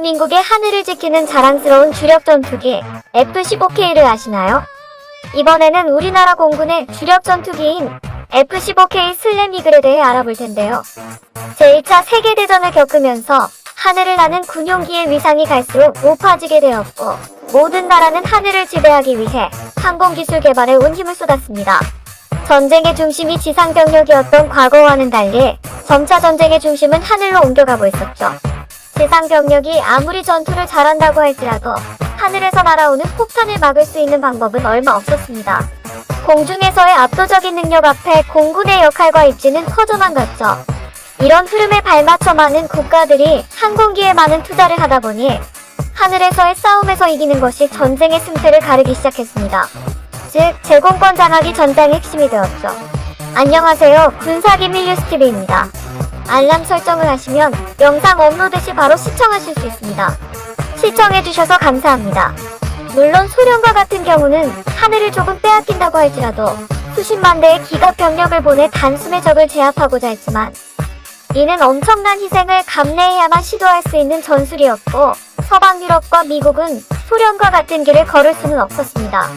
대한민국의 하늘을 지키는 자랑스러운 주력 전투기 F-15K를 아시나요? 이번에는 우리나라 공군의 주력 전투기인 F-15K 슬램이글에 대해 알아볼 텐데요. 제1차 세계대전을 겪으면서 하늘을 나는 군용기의 위상이 갈수록 높아지게 되었고, 모든 나라는 하늘을 지배하기 위해 항공기술 개발에 온 힘을 쏟았습니다. 전쟁의 중심이 지상병력이었던 과거와는 달리 점차 전쟁의 중심은 하늘로 옮겨가고 있었죠. 지상병력이 아무리 전투를 잘한다고 할지라도 하늘에서 날아오는 폭탄을 막을 수 있는 방법은 얼마 없었습니다. 공중에서의 압도적인 능력 앞에 공군의 역할과 입지는 커져만 갔죠. 이런 흐름에 발맞춰 많은 국가들이 항공기에 많은 투자를 하다 보니 하늘에서의 싸움에서 이기는 것이 전쟁의 승패를 가르기 시작했습니다. 즉, 제공권 장악이 전장의 핵심이 되었죠. 안녕하세요, 군사기밀 뉴스TV입니다. 알람 설정을 하시면 영상 업로드 시 바로 시청하실 수 있습니다. 시청해주셔서 감사합니다. 물론 소련과 같은 경우는 하늘을 조금 빼앗긴다고 할지라도 수십만 대의 기갑 병력을 보내 단숨에 적을 제압하고자 했지만, 이는 엄청난 희생을 감내해야만 시도할 수 있는 전술이었고, 서방 유럽과 미국은 소련과 같은 길을 걸을 수는 없었습니다.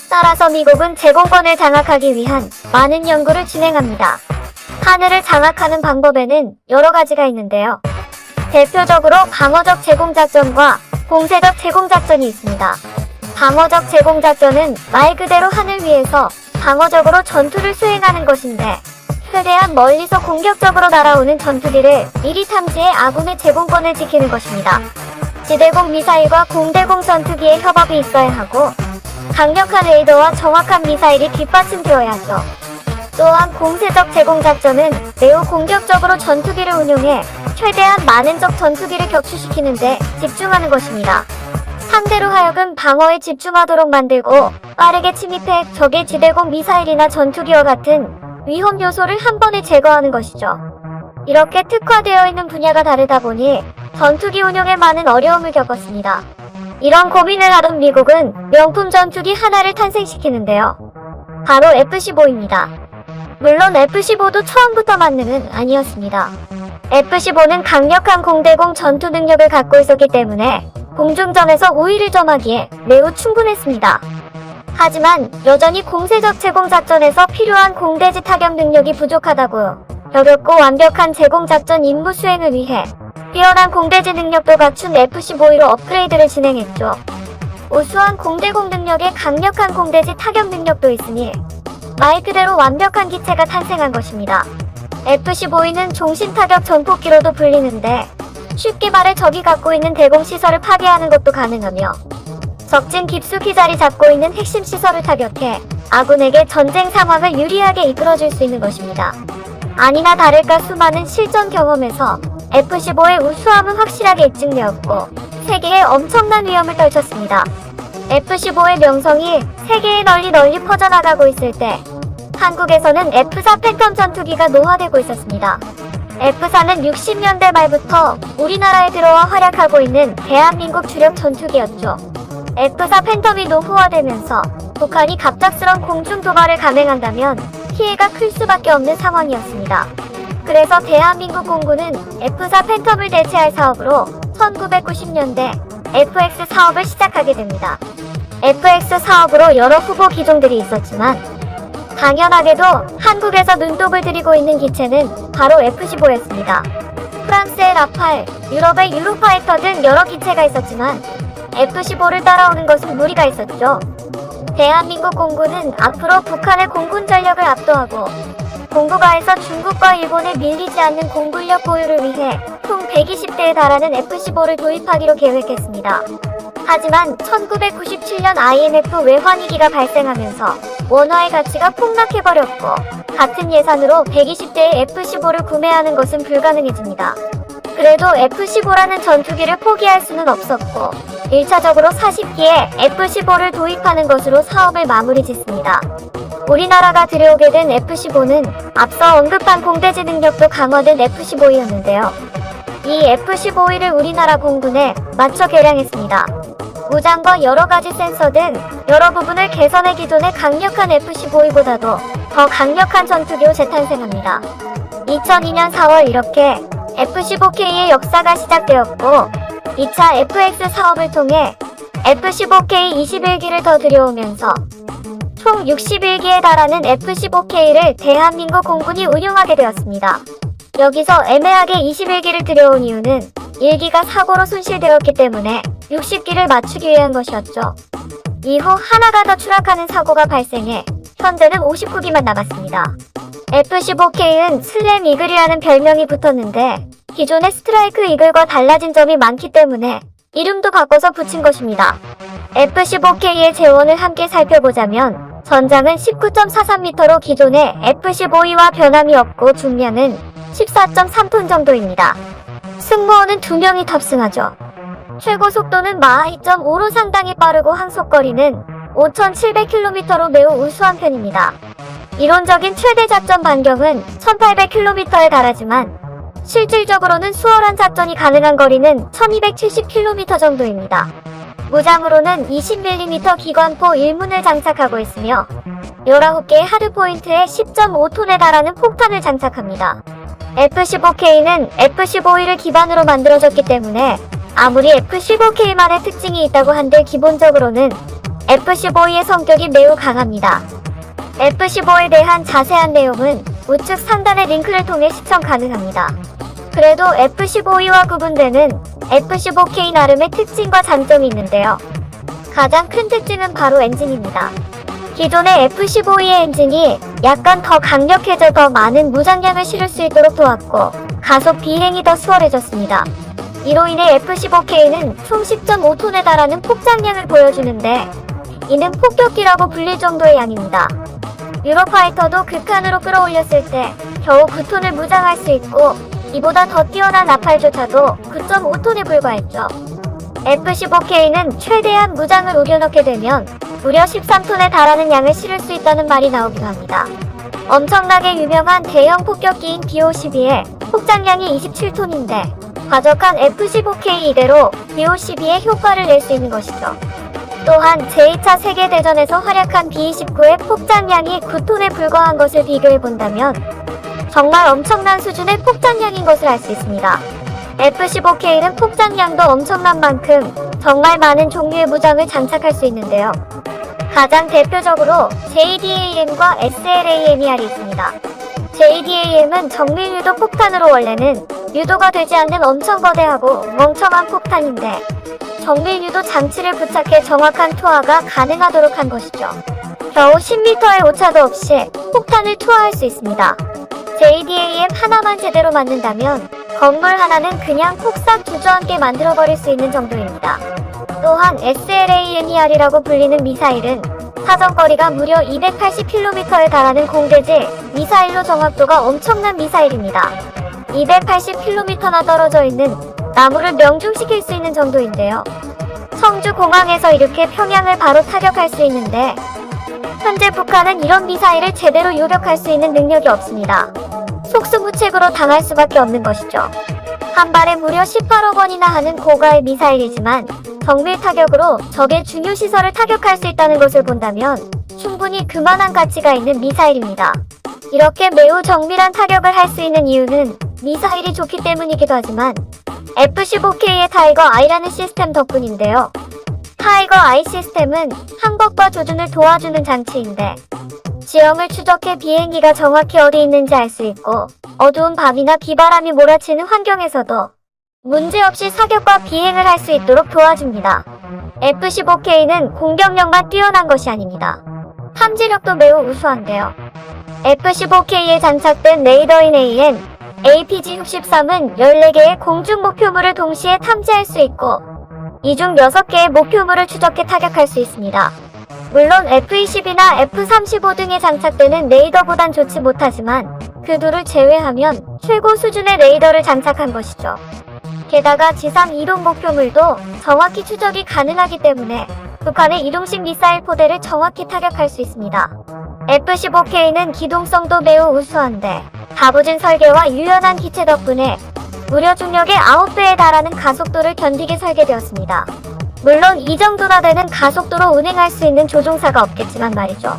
따라서 미국은 제공권을 장악하기 위한 많은 연구를 진행합니다. 하늘을 장악하는 방법에는 여러 가지가 있는데요. 대표적으로 방어적 제공작전과 공세적 제공작전이 있습니다. 방어적 제공작전은 말 그대로 하늘 위에서 방어적으로 전투를 수행하는 것인데, 최대한 멀리서 공격적으로 날아오는 전투기를 미리 탐지해 아군의 제공권을 지키는 것입니다. 지대공 미사일과 공대공 전투기의 협업이 있어야 하고, 강력한 레이더와 정확한 미사일이 뒷받침되어야 하죠. 또한 공세적 제공작전은 매우 공격적으로 전투기를 운용해 최대한 많은 적 전투기를 격추시키는 데 집중하는 것입니다. 상대로 하여금 방어에 집중하도록 만들고 빠르게 침입해 적의 지대공 미사일이나 전투기와 같은 위험 요소를 한 번에 제거하는 것이죠. 이렇게 특화되어 있는 분야가 다르다 보니 전투기 운용에 많은 어려움을 겪었습니다. 이런 고민을 하던 미국은 명품 전투기 하나를 탄생시키는데요. 바로 F-15입니다. 물론 F-15도 처음부터 만능은 아니었습니다. F-15는 강력한 공대공 전투 능력을 갖고 있었기 때문에 공중전에서 우위를 점하기에 매우 충분했습니다. 하지만 여전히 공세적 제공작전에서 필요한 공대지 타격 능력이 부족하다고 여겼고, 완벽한 제공작전 임무 수행을 위해 뛰어난 공대지 능력도 갖춘 F-15로 업그레이드를 진행했죠. 우수한 공대공 능력에 강력한 공대지 타격 능력도 있으니 말 그대로 완벽한 기체가 탄생한 것입니다. F-15는 종신타격 전폭기로도 불리는데, 쉽게 말해 적이 갖고 있는 대공시설을 파괴하는 것도 가능하며, 적진 깊숙이 자리 잡고 있는 핵심 시설을 타격해 아군에게 전쟁 상황을 유리하게 이끌어줄 수 있는 것입니다. 아니나 다를까 수많은 실전 경험에서 F-15의 우수함은 확실하게 입증되었고, 세계에 엄청난 위험을 떨쳤습니다. F-15의 명성이 세계에 널리 퍼져나가고 있을 때, 한국에서는 F-4 팬텀 전투기가 노화되고 있었습니다. F-4는 60년대 말부터 우리나라에 들어와 활약하고 있는 대한민국 주력 전투기였죠. F-4 팬텀이 노후화되면서 북한이 갑작스런 공중 도발을 감행한다면 피해가 클 수밖에 없는 상황이었습니다. 그래서 대한민국 공군은 F-4 팬텀을 대체할 사업으로 1990년대 FX 사업을 시작하게 됩니다. FX 사업으로 여러 후보 기종들이 있었지만, 당연하게도 한국에서 눈독을 들이고 있는 기체는 바로 F-15였습니다. 프랑스의 라팔, 유럽의 유로파이터 등 여러 기체가 있었지만 F-15를 따라오는 것은 무리가 있었죠. 대한민국 공군은 앞으로 북한의 공군 전력을 압도하고 공구가에서 중국과 일본에 밀리지 않는 공군력 보유를 위해 총 120대에 달하는 F-15를 도입하기로 계획했습니다. 하지만 1997년 IMF 외환위기가 발생하면서 원화의 가치가 폭락해버렸고, 같은 예산으로 120대의 F-15를 구매하는 것은 불가능해집니다. 그래도 F-15라는 전투기를 포기할 수는 없었고, 1차적으로 40기의 F-15를 도입하는 것으로 사업을 마무리 짓습니다. 우리나라가 들여오게 된 F-15는 앞서 언급한 공대지 능력도 강화된 F-15였는데요. 이 F-15를 우리나라 공군에 맞춰 개량했습니다. 무장과 여러가지 센서 등 여러 부분을 개선해 기존의 강력한 F-15보다도 더 강력한 전투기로 재탄생합니다. 2002년 4월 이렇게 F-15K의 역사가 시작되었고, 2차 FX 사업을 통해 F-15K 21기를 더 들여오면서 총 61기에 달하는 F-15K를 대한민국 공군이 운용하게 되었습니다. 여기서 애매하게 21기를 들여온 이유는 1기가 사고로 손실되었기 때문에 60기를 맞추기 위한 것이었죠. 이후 하나가 더 추락하는 사고가 발생해 현재는 59기만 남았습니다. F-15K는 슬램 이글이라는 별명이 붙었는데 기존의 스트라이크 이글과 달라진 점이 많기 때문에 이름도 바꿔서 붙인 것입니다. F-15K의 재원을 함께 살펴보자면 전장은 19.43m로 기존의 F-15E와 변함이 없고 중량은 14.3톤 정도입니다. 승무원은 2명이 탑승하죠. 최고 속도는 마하 2.5로 상당히 빠르고 항속거리는 5,700km로 매우 우수한 편입니다. 이론적인 최대 작전 반경은 1,800km에 달하지만 실질적으로는 수월한 작전이 가능한 거리는 1,270km 정도입니다. 무장으로는 20mm 기관포 1문을 장착하고 있으며 19개의 하드포인트에 10.5톤에 달하는 폭탄을 장착합니다. F-15K는 F-15E를 기반으로 만들어졌기 때문에 아무리 F-15K만의 특징이 있다고 한들 기본적으로는 F-15E의 성격이 매우 강합니다. F-15에 대한 자세한 내용은 우측 상단의 링크를 통해 시청 가능합니다. 그래도 F-15E와 구분되는 F-15K 나름의 특징과 장점이 있는데요. 가장 큰 특징은 바로 엔진입니다. 기존의 F-15E의 엔진이 약간 더 강력해져 더 많은 무장량을 실을 수 있도록 도왔고 가속 비행이 더 수월해졌습니다. 이로 인해 F-15K는 총 10.5톤에 달하는 폭장량을 보여주는데 이는 폭격기라고 불릴 정도의 양입니다. 유로파이터도 극한으로 끌어올렸을 때 겨우 9톤을 무장할 수 있고 이보다 더 뛰어난 나팔조차도 9.5톤에 불과했죠. F-15K는 최대한 무장을 우겨넣게 되면 무려 13톤에 달하는 양을 실을 수 있다는 말이 나오기도 합니다. 엄청나게 유명한 대형 폭격기인 B-52의 폭장량이 27톤인데 과적한 F-15K 이대로 B-52의 효과를 낼 수 있는 것이죠. 또한 제2차 세계대전에서 활약한 B-29의 폭장량이 9톤에 불과한 것을 비교해본다면 정말 엄청난 수준의 폭장량인 것을 알 수 있습니다. F-15K는 폭장량도 엄청난 만큼 정말 많은 종류의 무장을 장착할 수 있는데요. 가장 대표적으로 JDAM과 SLAMER이 있습니다. JDAM은 정밀 유도 폭탄으로 원래는 유도가 되지 않는 엄청 거대하고 멍청한 폭탄인데 정밀 유도 장치를 부착해 정확한 투하가 가능하도록 한 것이죠. 겨우 10m의 오차도 없이 폭탄을 투하할 수 있습니다. JDAM 하나만 제대로 맞는다면 건물 하나는 그냥 폭삭 주저앉게 만들어버릴 수 있는 정도입니다. 또한 SLAMER이라고 불리는 미사일은 사정거리가 무려 280km에 달하는 공대지 미사일로 정확도가 엄청난 미사일입니다. 280km나 떨어져 있는 나무를 명중시킬 수 있는 정도인데요. 청주공항에서 이렇게 평양을 바로 타격할 수 있는데 현재 북한은 이런 미사일을 제대로 요격할 수 있는 능력이 없습니다. 속수무책으로 당할 수밖에 없는 것이죠. 한 발에 무려 18억 원이나 하는 고가의 미사일이지만 정밀 타격으로 적의 중요 시설을 타격할 수 있다는 것을 본다면 충분히 그만한 가치가 있는 미사일입니다. 이렇게 매우 정밀한 타격을 할 수 있는 이유는 미사일이 좋기 때문이기도 하지만 F-15K의 타이거 I라는 시스템 덕분인데요. 타이거 I 시스템은 항법과 조준을 도와주는 장치인데 지형을 추적해 비행기가 정확히 어디 있는지 알 수 있고 어두운 밤이나 비바람이 몰아치는 환경에서도 문제없이 사격과 비행을 할 수 있도록 도와줍니다. F-15K는 공격력만 뛰어난 것이 아닙니다. 탐지력도 매우 우수한데요. F-15K에 장착된 레이더인 APG-63은 14개의 공중 목표물을 동시에 탐지할 수 있고 이 중 6개의 목표물을 추적해 타격할 수 있습니다. 물론 F-22나 F-35 등에 장착되는 레이더보단 좋지 못하지만 그 둘을 제외하면 최고 수준의 레이더를 장착한 것이죠. 게다가 지상 이동 목표물도 정확히 추적이 가능하기 때문에 북한의 이동식 미사일 포대를 정확히 타격할 수 있습니다. F-15K는 기동성도 매우 우수한데 다부진 설계와 유연한 기체 덕분에 무려 중력의 9배에 달하는 가속도를 견디게 설계되었습니다. 물론 이 정도나 되는 가속도로 운행할 수 있는 조종사가 없겠지만 말이죠.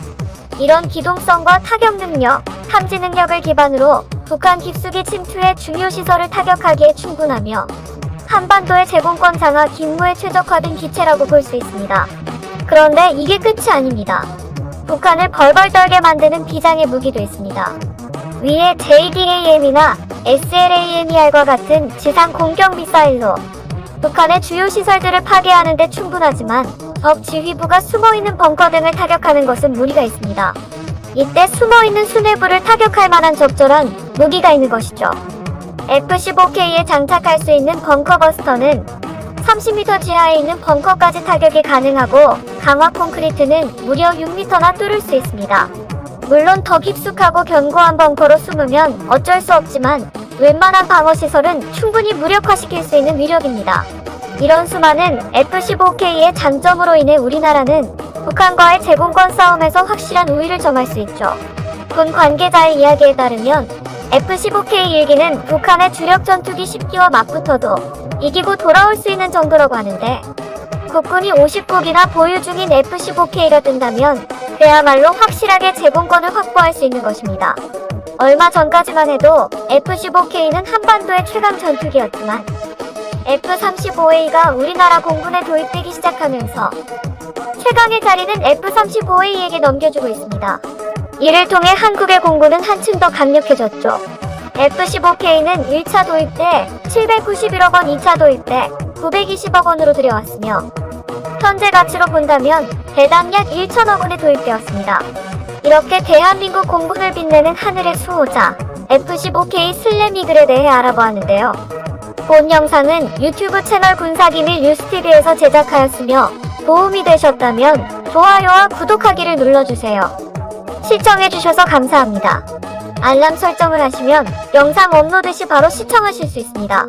이런 기동성과 타격 능력, 탐지 능력을 기반으로 북한 깊숙이 침투해 중요 시설을 타격하기에 충분하며 한반도의 제공권 장악 임무에 최적화된 기체라고 볼 수 있습니다. 그런데 이게 끝이 아닙니다. 북한을 벌벌 떨게 만드는 비장의 무기도 있습니다. 위에 JDAM이나 SLAMER과 같은 지상 공격 미사일로 북한의 주요 시설들을 파괴하는 데 충분하지만 적 지휘부가 숨어있는 벙커 등을 타격하는 것은 무리가 있습니다. 이때 숨어있는 수뇌부를 타격할 만한 적절한 무기가 있는 것이죠. F-15K에 장착할 수 있는 벙커 버스터는 30m 지하에 있는 벙커까지 타격이 가능하고 강화 콘크리트는 무려 6m나 뚫을 수 있습니다. 물론 더 깊숙하고 견고한 벙커로 숨으면 어쩔 수 없지만 웬만한 방어시설은 충분히 무력화시킬 수 있는 위력입니다. 이런 수많은 F-15K의 장점으로 인해 우리나라는 북한과의 제공권 싸움에서 확실한 우위를 점할 수 있죠. 군 관계자의 이야기에 따르면 F-15K 1기는 북한의 주력 전투기 10기와 맞붙어도 이기고 돌아올 수 있는 정도라고 하는데 국군이 59기나 보유 중인 F-15K가 뜬다면 그야말로 확실하게 제공권을 확보할 수 있는 것입니다. 얼마 전까지만 해도 F-15K는 한반도의 최강 전투기였지만 F-35A가 우리나라 공군에 도입되기 시작하면서 최강의 자리는 F-35A에게 넘겨주고 있습니다. 이를 통해 한국의 공군은 한층 더 강력해졌죠. F-15K는 1차 도입 때 791억 원, 2차 도입 때 920억 원으로 들여왔으며 현재 가치로 본다면 대당 약 1천억 원에 도입되었습니다. 이렇게 대한민국 공군을 빛내는 하늘의 수호자 F-15K 슬램이글에 대해 알아보았는데요. 본 영상은 유튜브 채널 군사기밀 뉴스TV에서 제작하였으며 도움이 되셨다면 좋아요와 구독하기를 눌러주세요. 시청해주셔서 감사합니다. 알람 설정을 하시면 영상 업로드 시 바로 시청하실 수 있습니다.